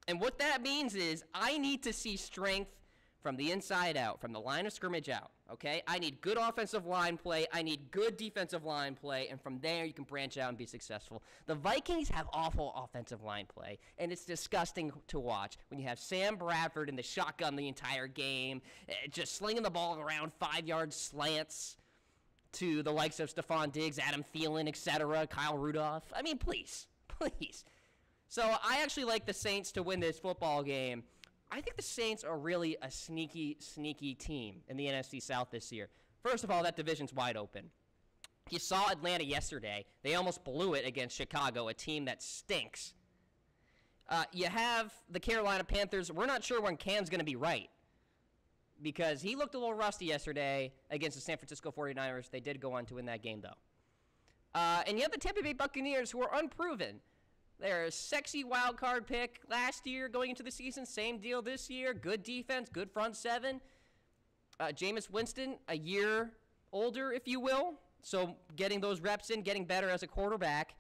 S1: And what that means is I need to see strength from the inside out, from the line of scrimmage out, okay? I need good offensive line play. I need good defensive line play. And from there, you can branch out and be successful. The Vikings have awful offensive line play, and it's disgusting to watch when you have Sam Bradford in the shotgun the entire game, just slinging the ball around 5-yard slants to the likes of Stephon Diggs, Adam Thielen, etc., Kyle Rudolph. I mean, please. So I actually like the Saints to win this football game. I think the Saints are really a sneaky team in the NFC South this year. First of all, that division's wide open. You saw Atlanta yesterday. They almost blew it against Chicago, a team that stinks. You have the Carolina Panthers. We're not sure when Cam's going to be right because he looked a little rusty yesterday against the San Francisco 49ers. They did go on to win that game, though. And you have the Tampa Bay Buccaneers, who are unproven. They're a sexy wild card pick last year going into the season. Same deal this year. Good defense, good front seven. Jameis Winston, a year older, if you will. So getting those reps in, getting better as a quarterback.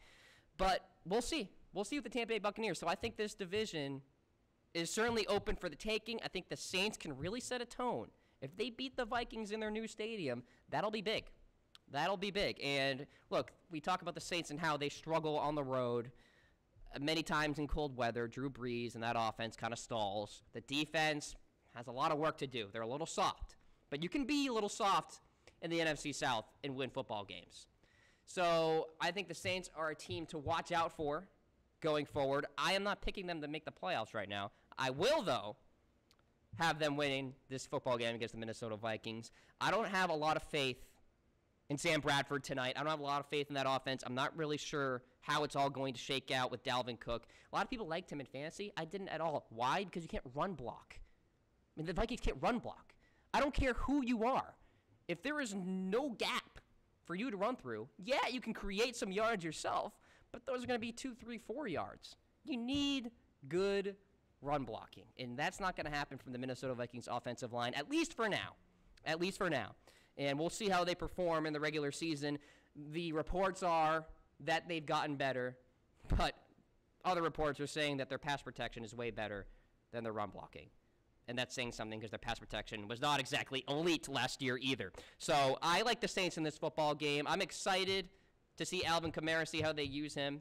S1: But we'll see. We'll see with the Tampa Bay Buccaneers. So I think this division is certainly open for the taking. I think the Saints can really set a tone. If they beat the Vikings in their new stadium, that'll be big. That'll be big. And look, we talk about the Saints and how they struggle on the road. Many times in cold weather, Drew Brees and that offense kind of stalls. The defense has a lot of work to do. They're a little soft. But you can be a little soft in the NFC South and win football games. So I think the Saints are a team to watch out for going forward. I am not picking them to make the playoffs right now. I will, though, have them winning this football game against the Minnesota Vikings. I don't have a lot of faith in Sam Bradford tonight. I don't have a lot of faith in that offense. I'm not really sure how it's all going to shake out with Dalvin Cook. A lot of people liked him in fantasy. I didn't at all. Why? Because you can't run block. I mean, the Vikings can't run block. I don't care who you are. If there is no gap for you to run through, yeah, you can create some yards yourself, but those are going to be 2, 3, 4 yards. You need good run blocking, and that's not going to happen from the Minnesota Vikings offensive line, at least for now. At least for now. And we'll see how they perform in the regular season. The reports are that they've gotten better, but other reports are saying that their pass protection is way better than their run blocking. And that's saying something because their pass protection was not exactly elite last year either. So I like the Saints in this football game. I'm excited to see Alvin Kamara, see how they use him.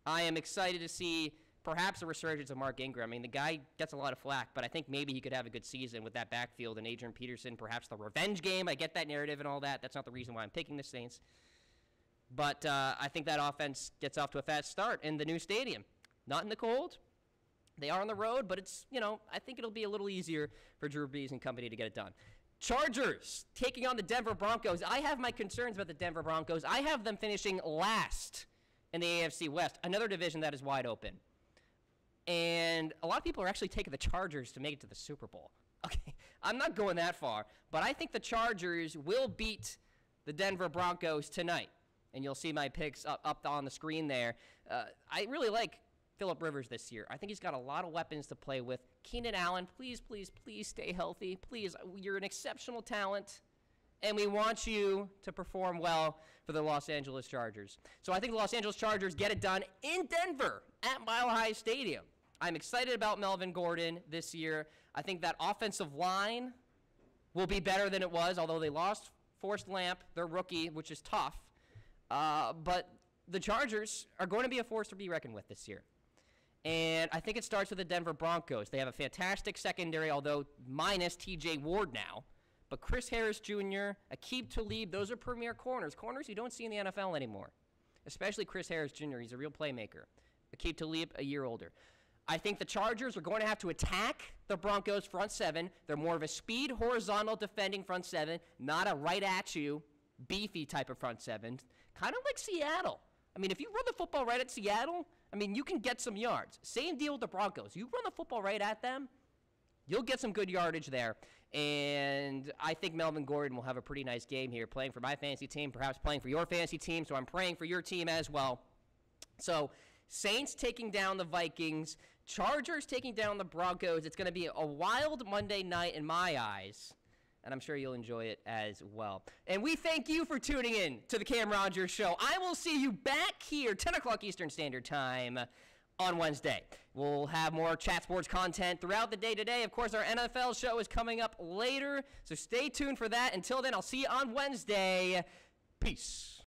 S1: I am excited to see perhaps a resurgence of Mark Ingram. I mean, the guy gets a lot of flack, but I think maybe he could have a good season with that backfield and Adrian Peterson, perhaps the revenge game. I get that narrative and all that. That's not the reason why I'm picking the Saints. But I think that offense gets off to a fast start in the new stadium. Not in the cold. They are on the road, but it's, I think it'll be a little easier for Drew Brees and company to get it done. Chargers taking on the Denver Broncos. I have my concerns about the Denver Broncos. I have them finishing last in the AFC West, another division that is wide open. And a lot of people are actually taking the Chargers to make it to the Super Bowl. Okay, I'm not going that far, but I think the Chargers will beat the Denver Broncos tonight. And you'll see my picks up on the screen there. I really like Phillip Rivers this year. I think he's got a lot of weapons to play with. Keenan Allen, please, please, please stay healthy. Please, you're an exceptional talent, and we want you to perform well for the Los Angeles Chargers. So I think the Los Angeles Chargers get it done in Denver at Mile High Stadium. I'm excited about Melvin Gordon this year. I think that offensive line will be better than it was, although they lost Forrest Lamp, their rookie, which is tough. But the Chargers are going to be a force to be reckoned with this year. And I think it starts with the Denver Broncos. They have a fantastic secondary, although minus T.J. Ward now. But Chris Harris Jr., Aqib Talib, those are premier corners. Corners you don't see in the NFL anymore, especially Chris Harris Jr. He's a real playmaker. Aqib Talib, a year older. I think the Chargers are going to have to attack the Broncos front seven. They're more of a speed, horizontal defending front seven, not a right-at-you, beefy type of front seven, kind of like Seattle. I mean, if you run the football right at Seattle, you can get some yards. Same deal with the Broncos. You run the football right at them, you'll get some good yardage there. And I think Melvin Gordon will have a pretty nice game here, playing for my fantasy team, perhaps playing for your fantasy team, so I'm praying for your team as well. So Saints taking down the Vikings, Chargers taking down the Broncos. It's going to be a wild Monday night in my eyes, and I'm sure you'll enjoy it as well. And we thank you for tuning in to the Cam Rogers Show. I will see you back here, 10 o'clock Eastern Standard Time on Wednesday. We'll have more chat sports content throughout the day today. Of course, our NFL show is coming up later, so stay tuned for that. Until then, I'll see you on Wednesday. Peace.